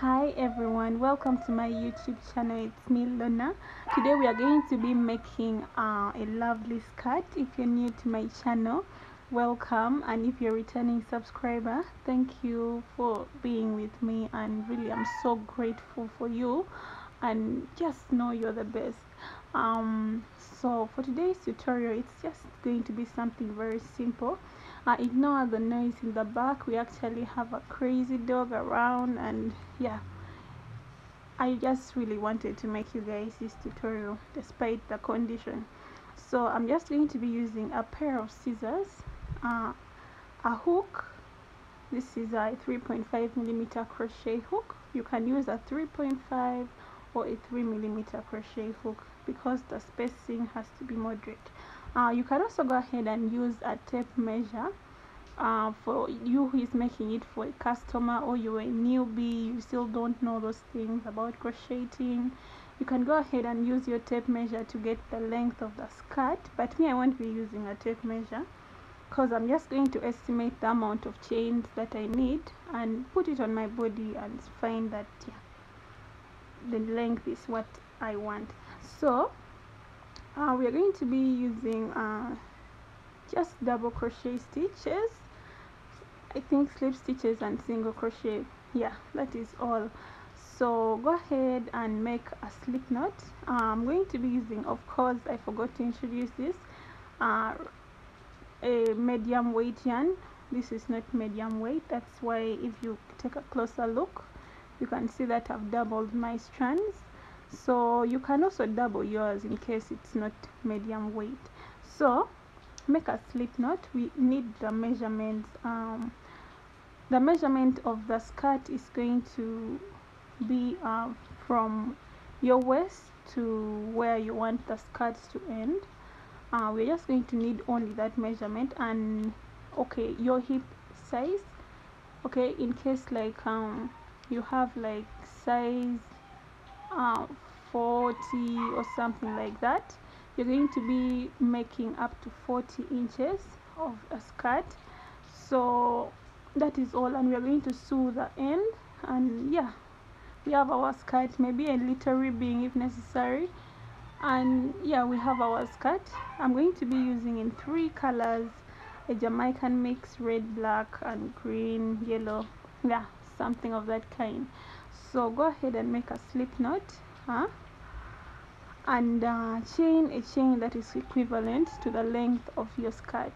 Hi everyone, welcome to my YouTube channel. It's me, Lona. Today we are going to be making a lovely skirt. If you're new to my channel, welcome, and if you're a returning subscriber, thank you for being with me, and really I'm so grateful for you, and just know you're the best. So for today's tutorial, it's just going to be something very simple. Ignore the noise in the back. We actually have a crazy dog around, and yeah, I just really wanted to make you guys this tutorial despite the condition. So I'm just going to be using a pair of scissors, a hook. This is a 3.5mm crochet hook. You can use a 3.5 or a 3mm crochet hook because the spacing has to be moderate. You can also go ahead and use a tape measure. For you who is making it for a customer, or you're a newbie, you still don't know those things about crocheting, you can go ahead and use your tape measure to get the length of the skirt. But me, I won't be using a tape measure because I'm just going to estimate the amount of chains that I need and put it on my body and find that the length is what I want. So we are going to be using just double crochet stitches, I think slip stitches and single crochet. Yeah, that is all. So go ahead and make a slip knot. I'm going to be using, of course I forgot to introduce this, a medium weight yarn. This is not medium weight, that's why if you take a closer look you can see that I've doubled my strands. So you can also double yours in case it's not medium weight. So make a slip knot. We need the measurements. The measurement of the skirt is going to be from your waist to where you want the skirt to end. We're just going to need only that measurement, and okay, your hip size. Okay, in case like you have like size 40 or something like that, you're going to be making up to 40 inches of a skirt. So that is all, and we are going to sew the end, and yeah, we have our skirt, maybe a little ribbing if necessary, and yeah, we have our skirt. I'm going to be using in 3 colors, a Jamaican mix, red, black and green, yellow, yeah, something of that kind. So go ahead and make a slip knot, and chain a chain that is equivalent to the length of your skirt.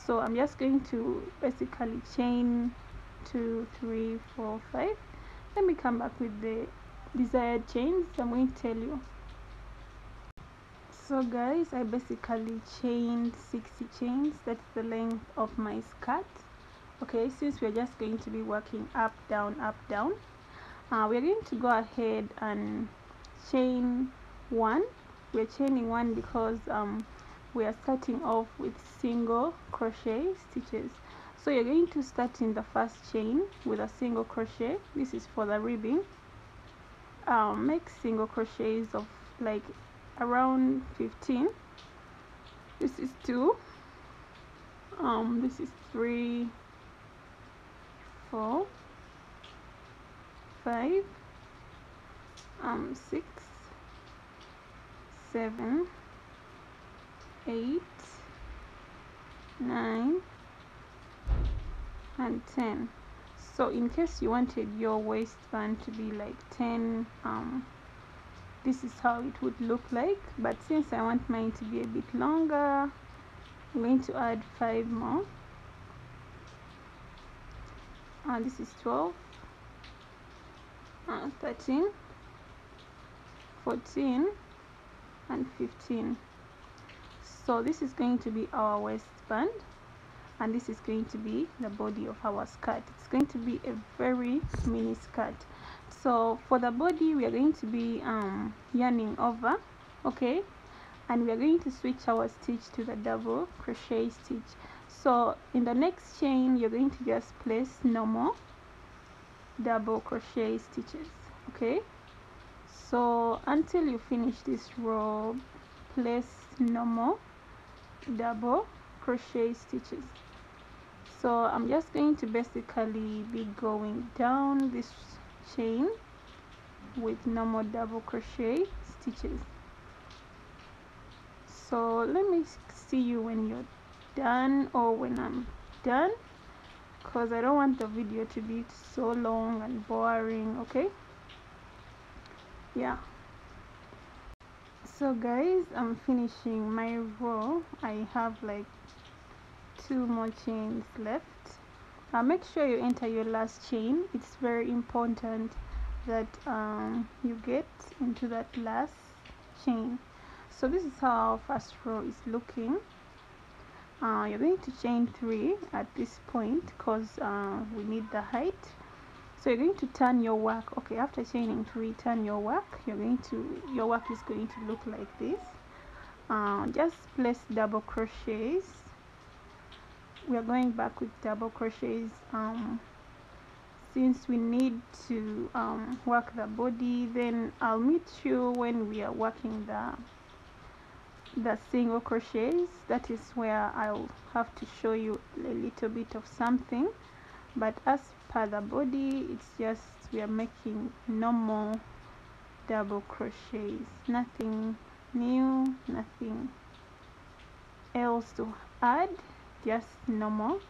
So I'm just going to basically chain 2, 3, 4, 5. Let me come back with the desired chains. I'm going to tell you. So guys, I basically chained 60 chains. That's the length of my skirt. Okay, since we're just going to be working up down, we're going to go ahead and chain 1. We're chaining 1 because we are starting off with single crochet stitches. So you're going to start in the first chain with a single crochet. This is for the ribbing. Make single crochets of like around 15. This is 2. This is 3, 4, 5, 6, 7, 8, 9 and 10. So in case you wanted your waistband to be like 10, this is how it would look like, but since I want mine to be a bit longer, I'm going to add 5 more. This is 12, 13, 14 and 15. So this is going to be our waistband, and this is going to be the body of our skirt. It's going to be a very mini skirt. So for the body, we are going to be yarning over, okay, and we are going to switch our stitch to the double crochet stitch. So in the next chain, you're going to just place normal double crochet stitches, okay. So until you finish this row, place normal double crochet stitches. So I'm just going to basically be going down this chain with normal double crochet stitches. So let me see you when you're done, or when I'm done, because I don't want the video to be so long and boring. Okay, yeah. So guys, I'm finishing my row. I have like 2 more chains left. Make sure you enter your last chain. It's very important that you get into that last chain. So this is how our first row is looking. You're going to chain 3 at this point, because we need the height. So you're going to turn your work. Okay, after chaining 3, turn your work. Your work is going to look like this. Just place double crochets. We are going back with double crochets since we need to work the body. Then I'll meet you when we are working the single crochets. That is where I'll have to show you a little bit of something, but as per the body, it's just we are making normal double crochets, nothing new, nothing else to add, just normal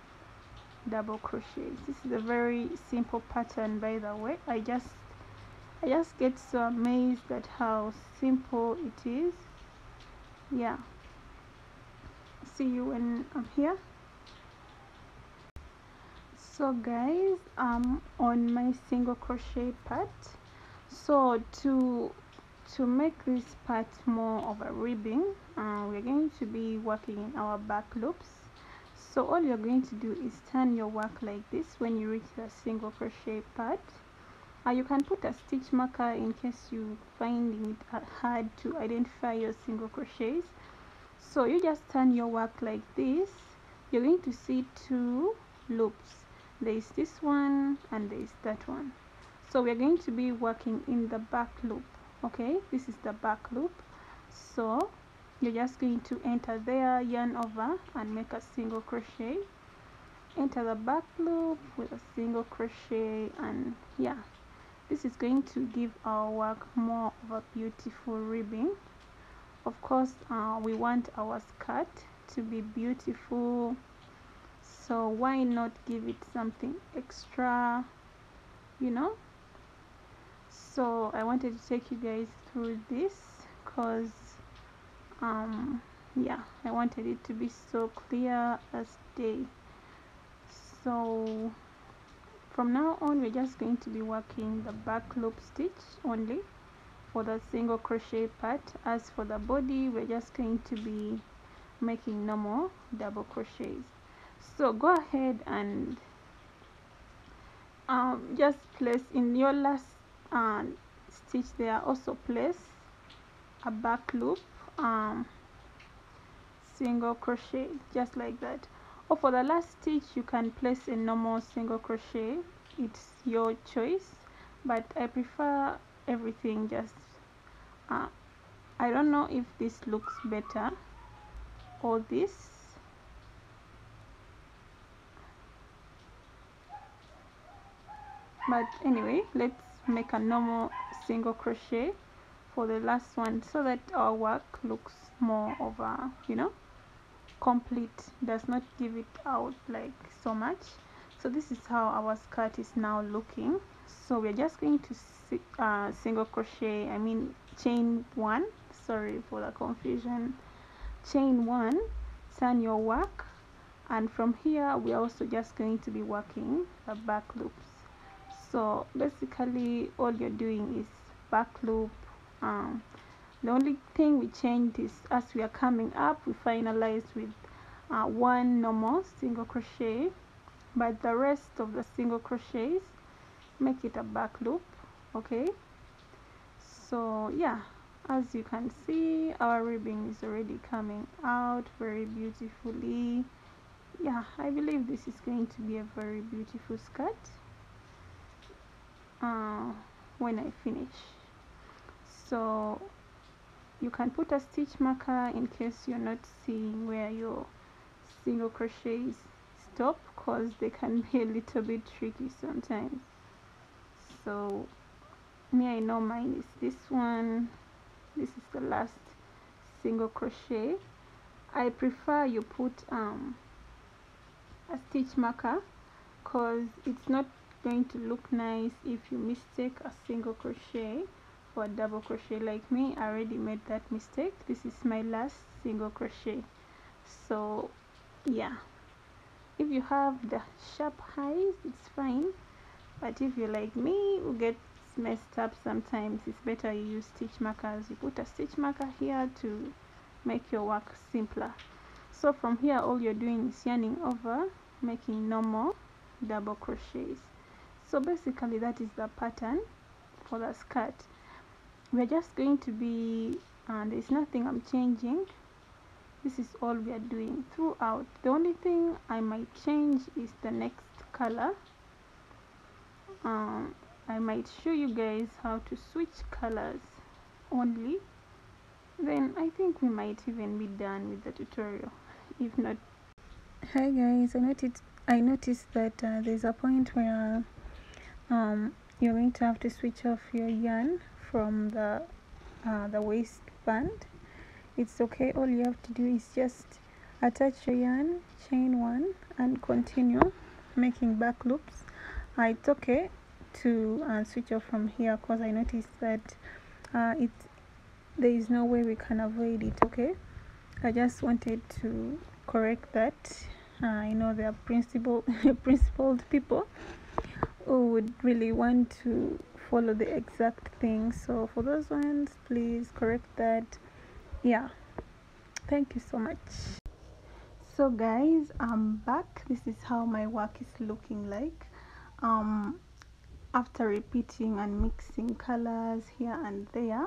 double crochets. This is a very simple pattern, by the way. I just get so amazed at how simple it is. Yeah, see you when I'm here. So guys, on my single crochet part. So to make this part more of a ribbing, we're going to be working in our back loops. So all you're going to do is turn your work like this when you reach the single crochet part. You can put a stitch marker in case you finding it hard to identify your single crochets. So you just turn your work like this. You're going to see 2 loops. There is this one and there is that one. So we're going to be working in the back loop. Okay, this is the back loop. So you're just going to enter there, yarn over, and make a single crochet. Enter the back loop with a single crochet, and yeah, this is going to give our work more of a beautiful ribbing. Of course, we want our skirt to be beautiful, so why not give it something extra, you know? So I wanted to take you guys through this, because yeah, I wanted it to be so clear as day. So from now on, we're just going to be working the back loop stitch only for the single crochet part. As for the body, we're just going to be making normal double crochets. So go ahead and just place in your last stitch there, also place a back loop single crochet, just like that. Or for the last stitch, you can place a normal single crochet. It's your choice, but I prefer everything just I don't know if this looks better or this. But anyway, let's make a normal single crochet for the last one, so that our work looks more of a, you know, complete, does not give it out like so much. So this is how our skirt is now looking. So we're just going to single crochet, I mean chain 1, sorry for the confusion, chain 1, turn your work, and from here we're also just going to be working the back loops. So basically all you're doing is back loop. The only thing we changed is as we are coming up, we finalized with 1 normal single crochet, but the rest of the single crochets make it a back loop. Okay, so yeah, as you can see, our ribbing is already coming out very beautifully. Yeah, I believe this is going to be a very beautiful skirt when I finish. So you can put a stitch marker in case you're not seeing where your single crochets stop, because they can be a little bit tricky sometimes. So me, I know mine is this one. This is the last single crochet. I prefer you put a stitch marker, because it's not going to look nice if you mistake a single crochet for a double crochet. Like me, I already made that mistake. This is my last single crochet. So yeah, if you have the sharp eyes, it's fine, but if you like me who gets messed up sometimes, it's better you use stitch markers. You put a stitch marker here to make your work simpler. So from here, all you're doing is yarning over, making normal double crochets. So basically that is the pattern for the skirt. We're just going to be, there's nothing I'm changing. This is all we are doing throughout. The only thing I might change is the next color. I might show you guys how to switch colors only, then I think we might even be done with the tutorial. If not, hi guys, I noticed that there's a point where you're going to have to switch off your yarn from the waistband. It's okay, all you have to do is just attach your yarn, chain one, and continue making back loops. It's okay to switch off from here, because I noticed that there is no way we can avoid it. Okay, I just wanted to correct that. I know there are principled people who would really want to follow the exact thing, so for those ones, please correct that. Yeah, thank you so much. So guys, I'm back. This is how my work is looking like after repeating and mixing colors here and there.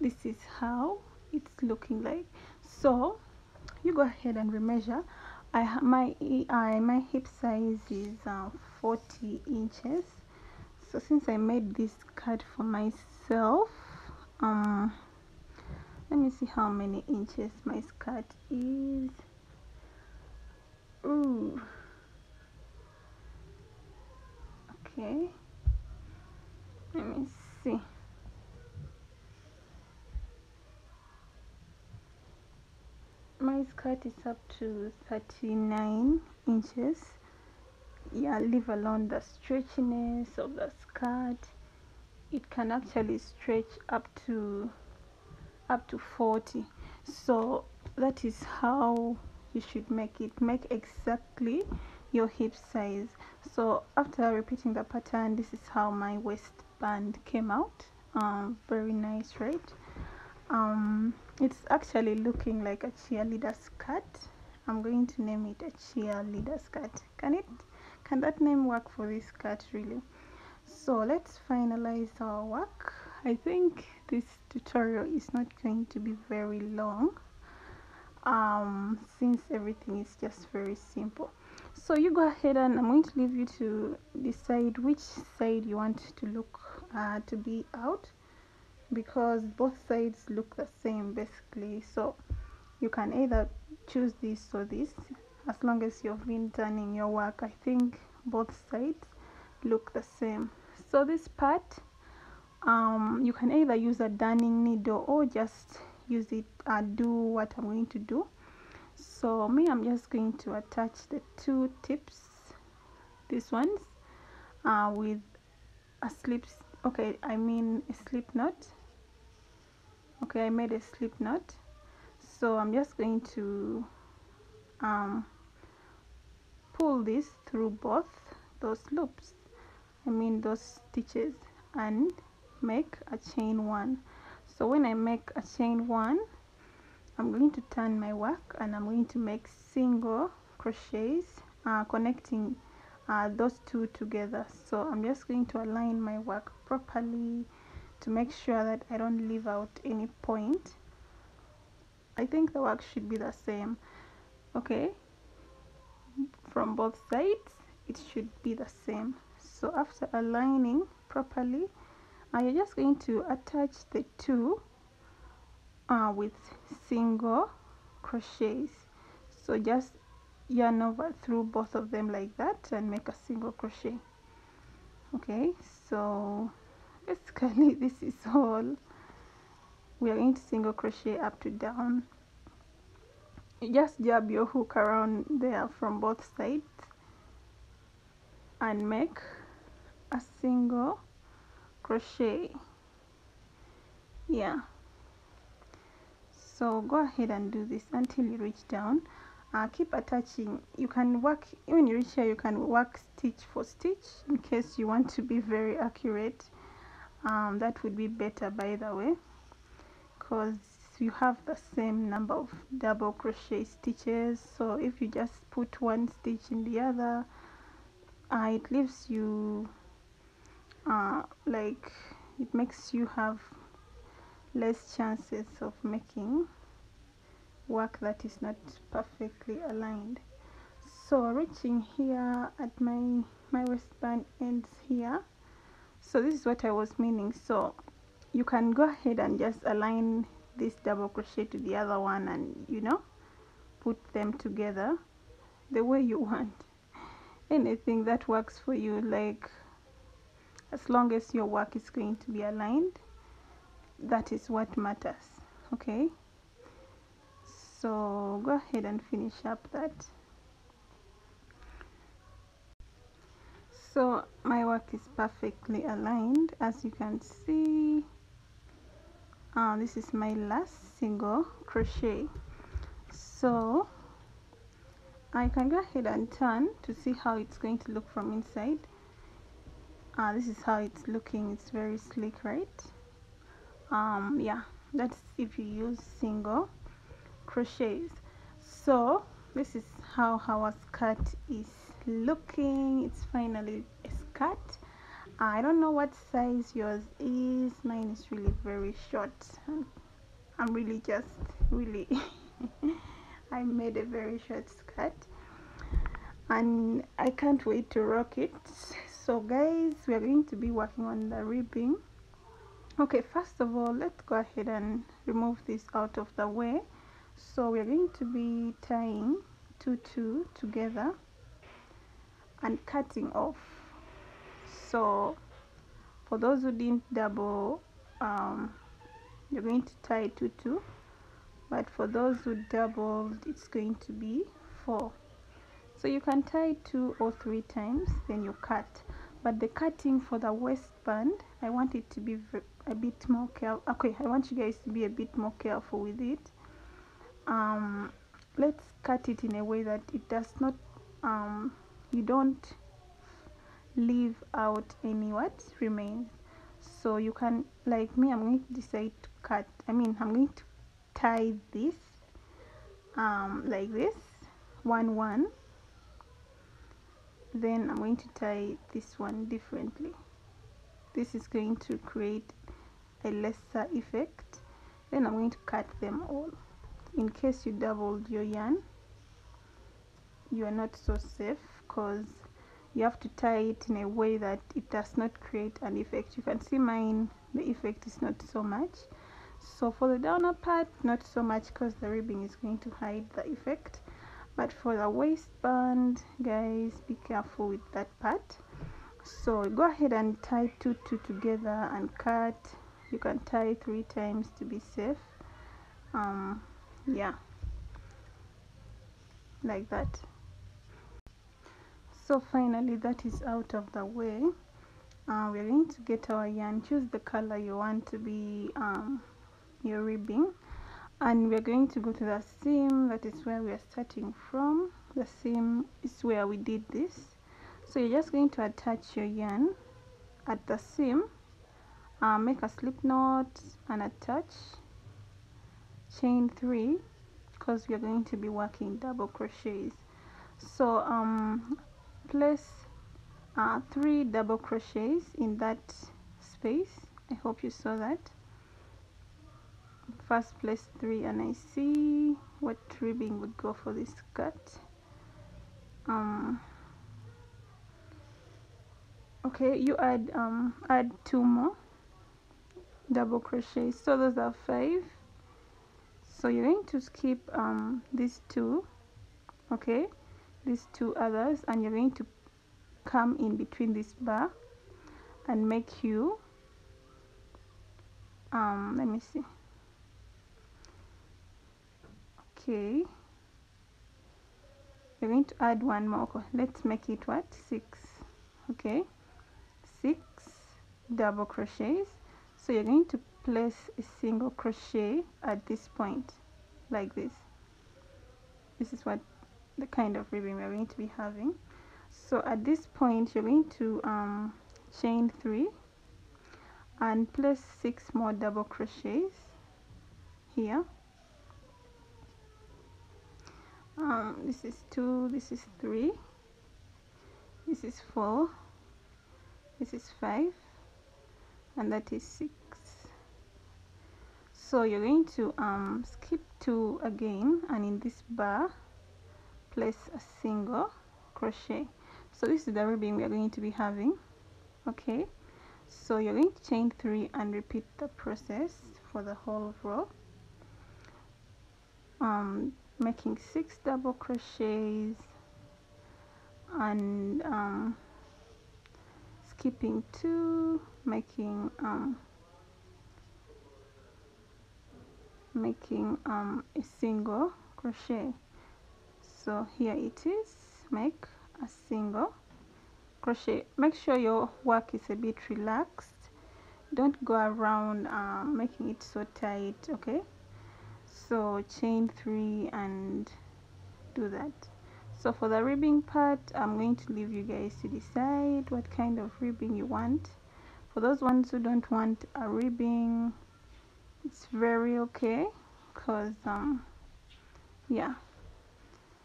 This is how it's looking like. So you go ahead and remeasure. My hip size is 40 inches. So since I made this cut for myself, let me see how many inches my skirt is. Ooh, okay, let me see. My skirt is up to 39 inches. Yeah, leave alone the stretchiness of the skirt. It can actually stretch up to 40. So that is how you should make it. Make exactly your hip size. So after repeating the pattern, this is how my waistband came out. Very nice, right? It's actually looking like a cheerleader skirt. I'm going to name it a cheerleader skirt. Can that name work for this skirt really? So let's finalize our work. I think this tutorial is not going to be very long, since everything is just very simple. So you go ahead, and I'm going to leave you to decide which side you want to look to be out, because both sides look the same basically. So you can either choose this or this, as long as you've been turning your work. I think both sides look the same. So this part, you can either use a darning needle or just use it, do what I'm going to do. So me, I'm just going to attach the two tips, these ones, with a slip knot. Okay, I made a slip knot, so I'm just going to pull this through both those loops, those stitches, and make a chain one. So when I make a chain one, I'm going to turn my work and I'm going to make single crochets, connecting those two together. So I'm just going to align my work properly to make sure that I don't leave out any point. I think the work should be the same. Okay, from both sides it should be the same. So after aligning properly, you're just going to attach the two with single crochets. So just yarn over through both of them like that and make a single crochet. Okay, so basically basically this is all. We are going to single crochet up to down. You just jab your hook around there from both sides and make a single crochet. Yeah, so go ahead and do this until you reach down. Keep attaching. You can work, when you reach here, you can work stitch for stitch in case you want to be very accurate. That would be better, by the way, because you have the same number of double crochet stitches. So if you just put one stitch in the other, it leaves you like, it makes you have less chances of making work that is not perfectly aligned. So reaching here at my waistband ends here. So this is what I was meaning. So you can go ahead and just align this double crochet to the other one, and you know, put them together the way you want. Anything that works for you, like as long as your work is going to be aligned, that is what matters. Okay, so go ahead and finish up that. So my work is perfectly aligned, as you can see. This is my last single crochet, so I can go ahead and turn to see how it's going to look from inside. This is how it's looking. It's very sleek, right? Yeah, that's if you use single crochets. So this is how our skirt is looking. It's finally a skirt. I don't know what size yours is. Mine is really very short. I'm really just really I made a very short skirt, and I can't wait to rock it. So guys, we are going to be working on the ribbing. Okay, first of all, let's go ahead and remove this out of the way. So we're going to be tying 2 together and cutting off. So for those who didn't double, you're going to tie 2, but for those who doubled, it's going to be 4. So you can tie 2 or 3 times, then you cut. But the cutting for the waistband, I want it to be a bit more careful. Okay, I want you guys to be a bit more careful with it. Let's cut it in a way that it does not, you don't leave out any what remains. So you can, like me, I'm going to decide to cut, I'm going to tie this like this, 1 then I'm going to tie this one differently. This is going to create a lesser effect. Then I'm going to cut them all. In case you doubled your yarn, you are not so safe, because you have to tie it in a way that it does not create an effect. You can see mine, the effect is not so much. So for the downer part, not so much, because the ribbing is going to hide the effect. But for the waistband, guys, be careful with that part. So go ahead and tie 2 together and cut. You can tie 3 times to be safe. Yeah, like that. So finally, that is out of the way. We're going to get our yarn. Choose the color you want to be your ribbing, and we're going to go to the seam. That is where we are starting from. The seam is where we did this. So you're just going to attach your yarn at the seam, make a slip knot and attach, chain 3, because we are going to be working double crochets. So place 3 double crochets in that space. I hope you saw that. First place 3, and I see what ribbing would go for this skirt. Okay, you add 2 more double crochets, so those are 5. So you're going to skip these 2, okay, these 2 others, and you're going to come in between this bar and make you let me see. Okay, we're going to add one more. Let's make it what, 6. Okay, 6 double crochets. So you're going to place a single crochet at this point, like this. This is what the kind of ribbon we're going to be having. So at this point you're going to chain 3 and place 6 more double crochets here. This is 2, this is 3, this is 4, this is 5, and that is 6. So you're going to skip 2 again, and in this bar place a single crochet. So this is the ribbon we are going to be having. Okay, so you're going to chain 3 and repeat the process for the whole row, making 6 double crochets and skipping 2, making a single crochet. So here it is, make a single crochet. Make sure your work is a bit relaxed, don't go around making it so tight. Okay, so chain 3 and do that. So for the ribbing part, I'm going to leave you guys to decide what kind of ribbing you want. For those ones who don't want a ribbing, it's very okay, because yeah,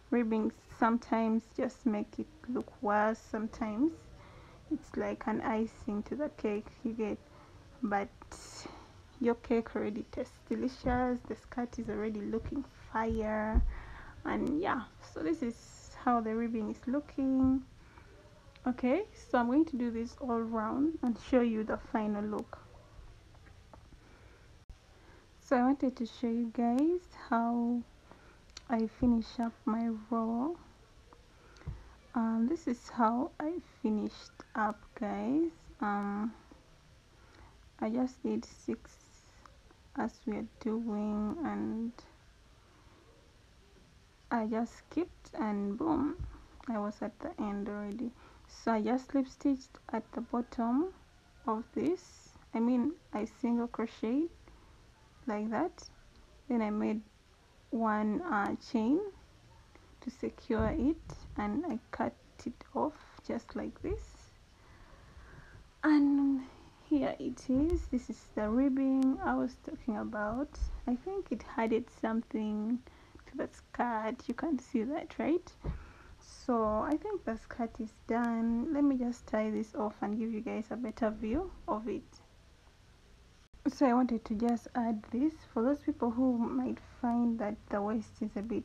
ribbings sometimes just make it look worse. Sometimes it's like an icing to the cake, you get. But your cake already tastes delicious, the skirt is already looking fire, and yeah, so this is how the ribbing is looking. Okay, so I'm going to do this all round and show you the final look. So I wanted to show you guys how I finish up my row. This is how I finished up, guys. I just did 6 as we are doing, and I just skipped, and boom, I was at the end already. So I just slip stitched at the bottom of this. I single crocheted like that, then I made one chain to secure it, and I cut it off just like this, and here it is. This is the ribbing I was talking about. I think it added something to the skirt, you can see that, right? So I think the skirt is done. Let me just tie this off and give you guys a better view of it. So I wanted to just add this for those people who might find that the waist is a bit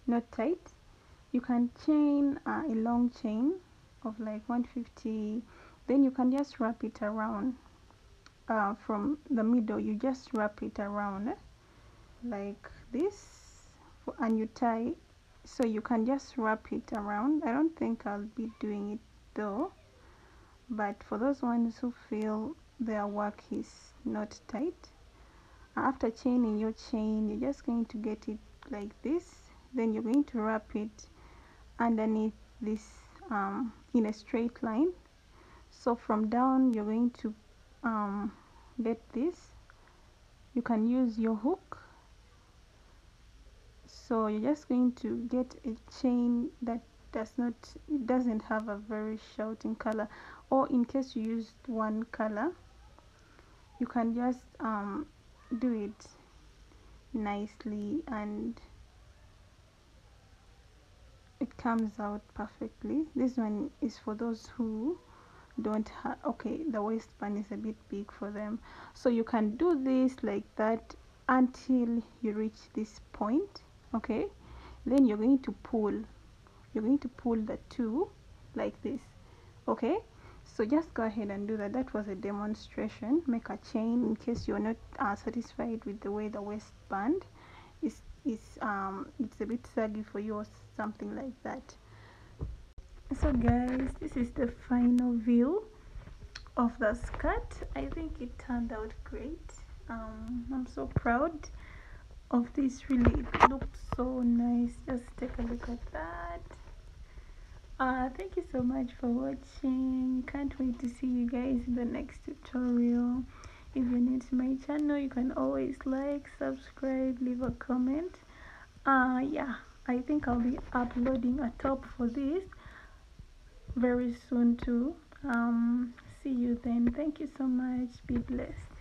not tight. You can chain a long chain of like 150, then you can just wrap it around from the middle. You just wrap it around like this, and you tie. So you can just wrap it around. I don't think I'll be doing it though, but for those ones who feel their work is not tight, after chaining your chain, you're just going to get it like this, then you're going to wrap it underneath this in a straight line. So from down you're going to get this. You can use your hook. So you're just going to get a chain that doesn't have a very shouting color, or in case you used one color, you can just do it nicely and it comes out perfectly. This one is for those who don't have, okay, the waistband is a bit big for them, so you can do this like that until you reach this point. Okay, then you're going to pull the two like this. Okay, so just go ahead and do that. That was a demonstration. Make a chain in case you're not satisfied with the way the waistband is. It's a bit saggy for you or something like that. So guys, this is the final view of the skirt. I think it turned out great. I'm so proud of this. Really, it looks so nice. Just take a look at that. Thank you so much for watching. Can't wait to see you guys in the next tutorial. If you're new to my channel, you can always like, subscribe, leave a comment. Yeah, I think I'll be uploading a top for this very soon too. See you then. Thank you so much. Be blessed.